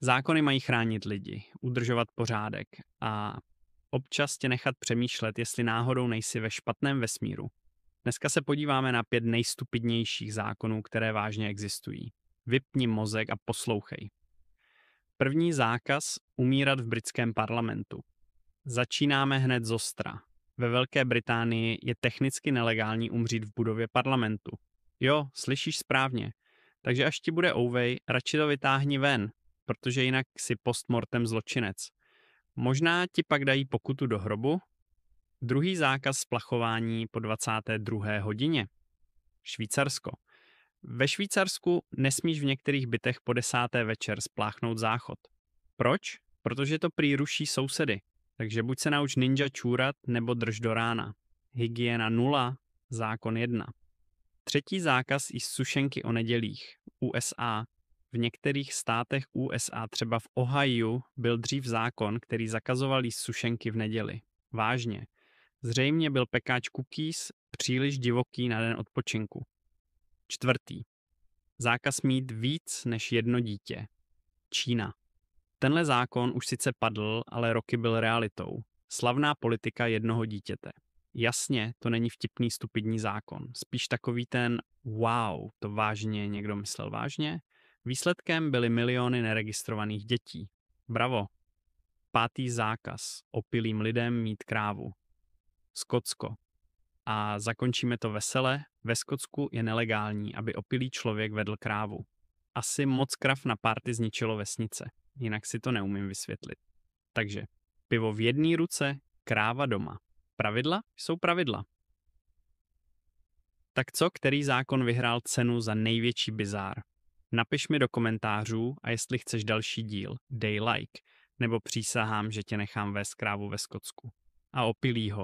Zákony mají chránit lidi, udržovat pořádek a občas tě nechat přemýšlet, jestli náhodou nejsi ve špatném vesmíru. Dneska se podíváme na 5 nejstupidnějších zákonů, které vážně existují. Vypni mozek a poslouchej. První zákaz umírat v britském parlamentu. Začínáme hned zostra. Ve Velké Británii je technicky nelegální umřít v budově parlamentu. Jo, slyšíš správně. Takže až ti bude ouvej, radši to vytáhni ven, protože jinak si postmortem zločinec. Možná ti pak dají pokutu do hrobu. Druhý zákaz splachování po 22. hodině. Švýcarsko. Ve Švýcarsku nesmíš v některých bytech po 10. večer spláchnout záchod. Proč? Protože to prý ruší sousedy. Takže buď se nauč ninja čůrat, nebo drž do rána. Hygiena 0, zákon 1. Třetí zákaz jíst sušenky o nedělích. USA. V některých státech USA, třeba v Ohiu, byl dřív zákon, který zakazoval jíst sušenky v neděli. Vážně. Zřejmě byl pekáč cookies příliš divoký na den odpočinku. Čtvrtý. Zákaz mít víc než jedno dítě. Čína. Tenhle zákon už sice padl, ale roky byl realitou. Slavná politika jednoho dítěte. Jasně, to není vtipný stupidní zákon. Spíš takový ten wow, to vážně někdo myslel vážně? Výsledkem byly miliony neregistrovaných dětí. Bravo. Pátý zákaz. Opilým lidem mít krávu. Skotsko. A zakončíme to vesele. Ve Skotsku je nelegální, aby opilý člověk vedl krávu. Asi moc krav na párty zničilo vesnice. Jinak si to neumím vysvětlit. Takže pivo v jedné ruce, kráva doma. Pravidla jsou pravidla. Tak co, který zákon vyhrál cenu za největší bizár? Napiš mi do komentářů a jestli chceš další díl, dej like, nebo přísahám, že tě nechám vést krávu ve Skotsku. A opilýho